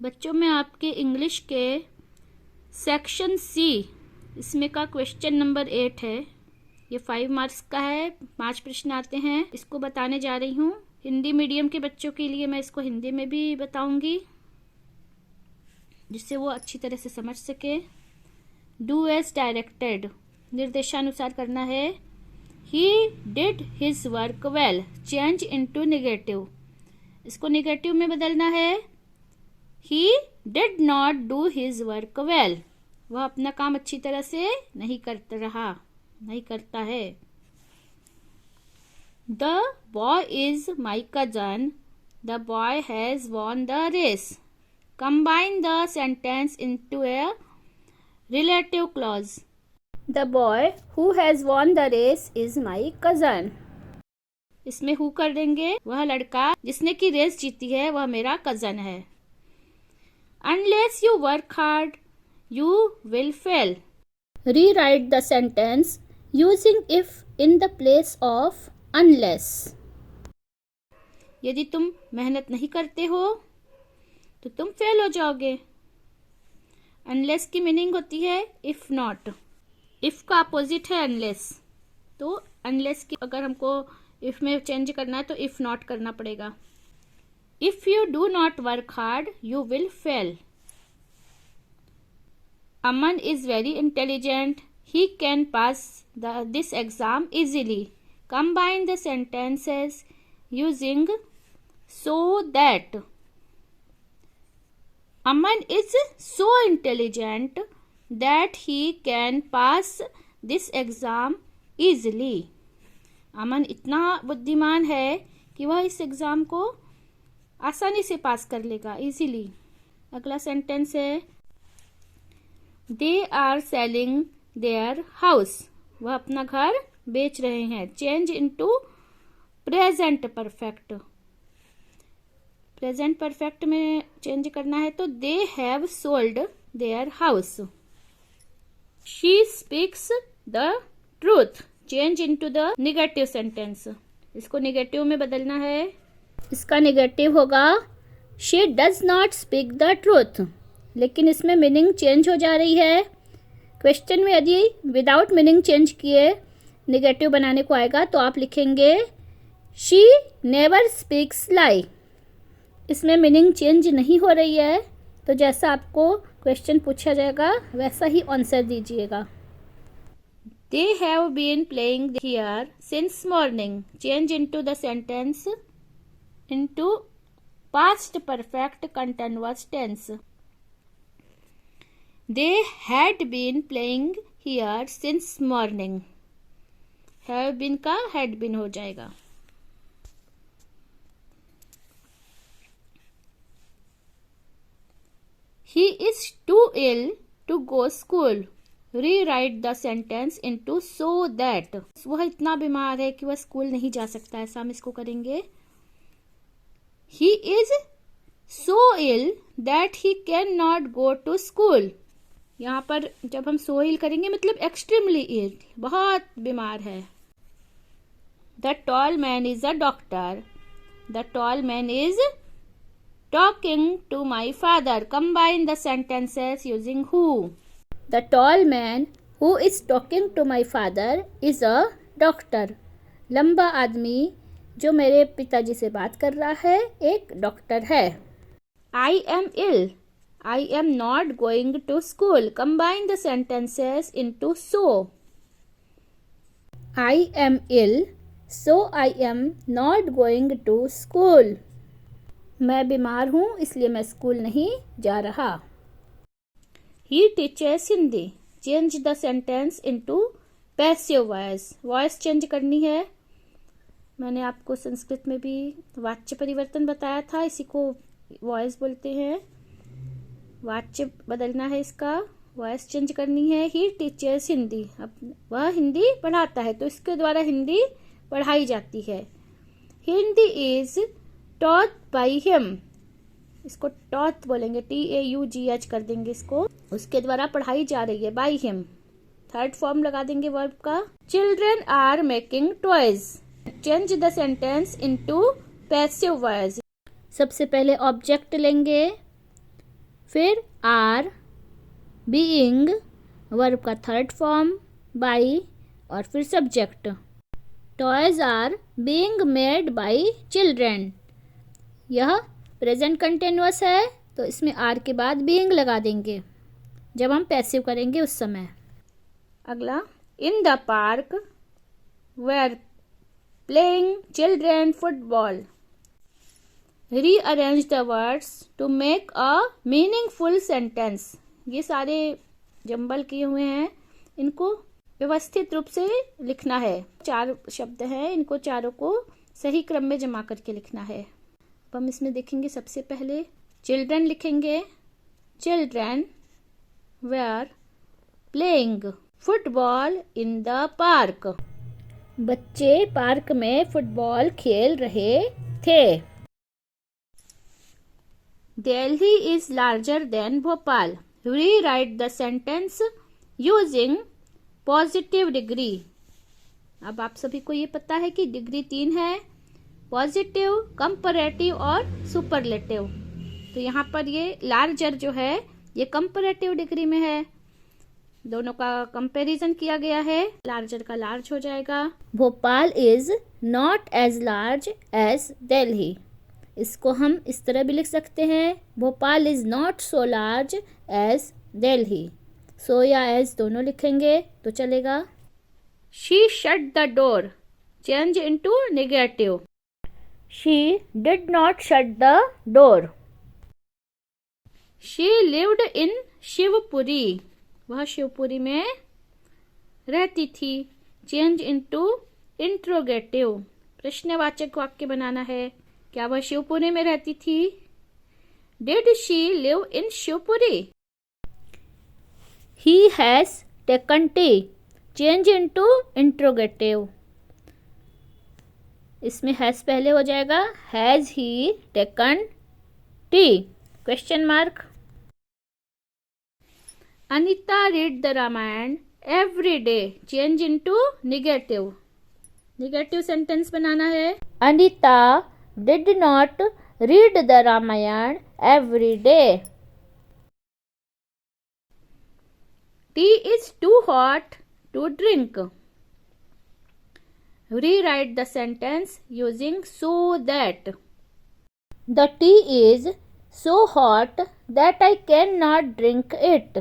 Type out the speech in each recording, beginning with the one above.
बच्चों में आपके इंग्लिश के सेक्शन सी इसमें का क्वेश्चन नंबर 8 है। ये 5 मार्क्स का है, 5 प्रश्न आते हैं। इसको बताने जा रही हूँ। हिंदी मीडियम के बच्चों के लिए मैं इसको हिंदी में भी बताऊंगी जिससे वो अच्छी तरह से समझ सके। डू एज डायरेक्टेड, निर्देशानुसार करना है। He did his work well, change into negative, इसको नेगेटिव में बदलना है। He did not do his work well, वह अपना काम अच्छी तरह से नहीं करता है। The boy is my cousin, the boy has won the race. Combine the sentence into a relative clause. The boy who has won the race is my cousin. इसमें हु कर देंगे, वह लड़का जिसने की रेस जीती है वह मेरा कजन है। Unless you work hard, you will fail. Rewrite the sentence using if in the place of unless. यदि तुम मेहनत नहीं करते हो तो तुम फेल हो जाओगे। Unless की मीनिंग होती है if not. if का अपोजिट है unless, तो unless की अगर हमको if में चेंज करना है तो if not करना पड़ेगा। If you do not work hard, you will fail. Aman is very intelligent. He can pass this exam easily. Combine the sentences using so that. Aman is so intelligent that he can pass this exam easily. अमन इतना बुद्धिमान है कि वह इस exam को आसानी से पास कर लेगा, इजीली। अगला सेंटेंस है they are selling their house, वह अपना घर बेच रहे हैं। Change into present perfect, present perfect में चेंज करना है तो they have sold their house. She speaks the truth, change into the negative sentence, इसको नेगेटिव में बदलना है। इसका नेगेटिव होगा she does not speak the truth, लेकिन इसमें मीनिंग चेंज हो जा रही है। क्वेश्चन में यदि विदाउट मीनिंग चेंज किए नेगेटिव बनाने को आएगा तो आप लिखेंगे शी नेवर स्पीक्स लाई। इसमें मीनिंग चेंज नहीं हो रही है, तो जैसा आपको क्वेश्चन पूछा जाएगा वैसा ही आंसर दीजिएगा। They have been playing here since morning, change into the sentence into past perfect continuous tense. They had been playing here since morning. Have been का had been हो जाएगा। He is too ill to go school. Rewrite the sentence into so that. वह इतना बीमार है कि वह school नहीं जा सकता, ऐसा हम इसको करेंगे। He is so ill that he cannot go to school. यहाँ पर जब हम so ill करेंगे मतलब extremely ill, बहुत बीमार है। The tall man is a doctor. The tall man is talking to my father. Combine the sentences using who. The tall man who is talking to my father is a doctor. लंबा आदमी जो मेरे पिताजी से बात कर रहा है एक डॉक्टर है। I am ill. I am not going to school. Combine the sentences into so. I am ill, so I am not going to school. मैं बीमार हूँ इसलिए मैं स्कूल नहीं जा रहा। He teaches Hindi. Change the sentence into passive voice. Voice change करनी है। मैंने आपको संस्कृत में भी वाच्य परिवर्तन बताया था, इसी को वॉइस बोलते हैं। वाच्य बदलना है, इसका वॉइस चेंज करनी है। ही टीचर्स हिंदी, अब वह हिंदी पढ़ाता है तो इसके द्वारा हिंदी पढ़ाई जाती है। Hindi is taught by him, इसको टॉट बोलेंगे, TAUGH कर देंगे इसको, उसके द्वारा पढ़ाई जा रही है, बाई हिम। थर्ड फॉर्म लगा देंगे वर्ब का। Children are making toys, change the sentence into passive voice. सबसे पहले ऑब्जेक्ट लेंगे, फिर आर, बीइंग, वर्ब का थर्ड फॉर्म, बाई, और फिर subject. Toys are being made by children. यह प्रेजेंट कंटिन्यूअस है, तो इसमें आर के बाद बीइंग लगा देंगे जब हम पैसिव करेंगे उस समय। अगला, in the park were playing children football. Rearrange the words to make a meaningful sentence. ये सारे जंबल किए हुए हैं, इनको व्यवस्थित रूप से लिखना है। 4 शब्द हैं, इनको चारों को सही क्रम में जमा करके लिखना है। अब हम इसमें देखेंगे, सबसे पहले चिल्ड्रन लिखेंगे। Children were playing football in the park. बच्चे पार्क में फुटबॉल खेल रहे थे। Delhi is larger than Bhopal. Rewrite the sentence using positive degree. अब आप सभी को ये पता है कि डिग्री 3 है, पॉजिटिव, कंपैरेटिव और सुपरलेटिव। तो यहाँ पर ये लार्जर जो है ये कंपैरेटिव डिग्री में है, दोनों का कंपैरिजन किया गया है, लार्जर का लार्ज हो जाएगा। Bhopal is not as large as Delhi. इसको हम इस तरह भी लिख सकते हैं, Bhopal is not so large as Delhi. So या एज दोनों लिखेंगे तो चलेगा। She shut the door, change into negative. She did not shut the door. She lived in Shivpuri, वह शिवपुरी में रहती थी, चेंज इनटू इंट्रोगेटिव। प्रश्नवाचक वाक्य बनाना है, क्या वह शिवपुरी में रहती थी? Did she live in Shivpuri? He has taken tea, change into interrogative. इसमें हैज पहले हो जाएगा, has he taken tea, question mark. Anita read the Ramayana every day, change into negative. Negative sentence बनाना है, Anita did not read the Ramayana every day. Tea is too hot to drink. Rewrite the sentence using so that. The tea is so hot that I cannot drink it.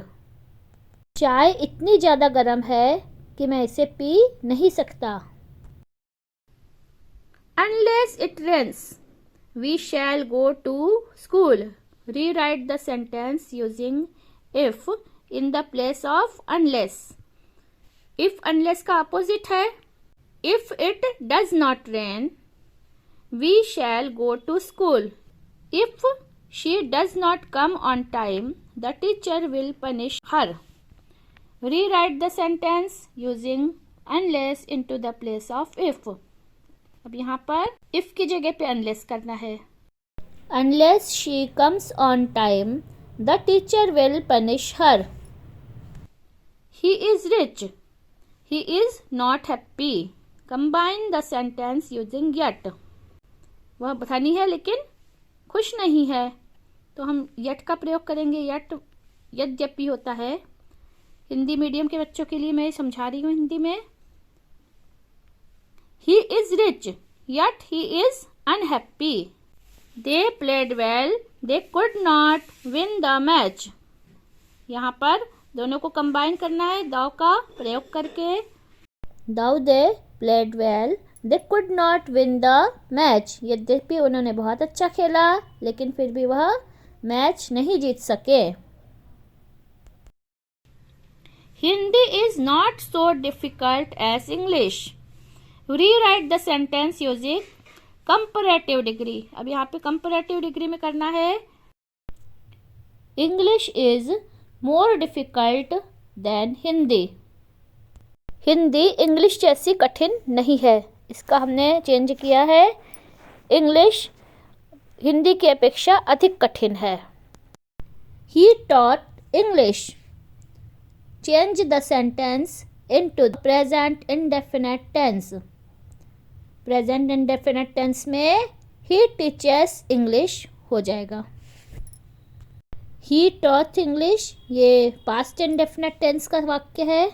चाय इतनी ज़्यादा गर्म है कि मैं इसे पी नहीं सकता। Unless it rains, we shall go to school. Rewrite the sentence using if in the place of unless. If unless का opposite है, if it does not rain, we shall go to school. If she does not come on time, the teacher will punish her. Rewrite the sentence using unless into the place of if. अब यहाँ पर if की जगह पे unless करना है। Unless she comes on time, the teacher will punish her. He is rich. He is not happy. Combine the sentence using yet. वह धनी है लेकिन खुश नहीं है, तो हम yet का प्रयोग करेंगे। yet यद्यपि होता है। हिंदी मीडियम के बच्चों के लिए मैं समझा रही हूँ हिंदी में। He is rich, yet he is unhappy. They played well, they could not win the match. यहाँ पर दोनों को कंबाइन करना है दाव का प्रयोग करके। Though they played well, they could not win the match. यद्यपि उन्होंने बहुत अच्छा खेला, लेकिन फिर भी वह मैच नहीं जीत सके। Hindi is not so difficult as English. Rewrite the sentence using comparative degree. अब यहाँ पे comparative degree में करना है, English is more difficult than Hindi. Hindi English जैसी कठिन नहीं है, इसका हमने चेंज किया है, इंग्लिश हिंदी की अपेक्षा अधिक कठिन है। He taught English. Change the sentence into the present indefinite tense. Present indefinite tense में he teaches English हो जाएगा। ही टॉट इंग्लिश, ये पास्ट इंडेफिनिट टेंस का वाक्य है।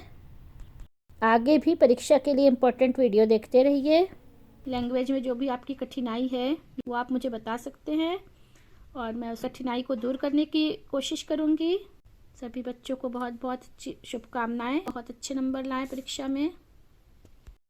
आगे भी परीक्षा के लिए इम्पोर्टेंट वीडियो देखते रहिए। लैंग्वेज में जो भी आपकी कठिनाई है वो आप मुझे बता सकते हैं और मैं उस कठिनाई को दूर करने की कोशिश करूँगी। सभी बच्चों को बहुत बहुत शुभकामनाएं, बहुत अच्छे नंबर लाएं परीक्षा में।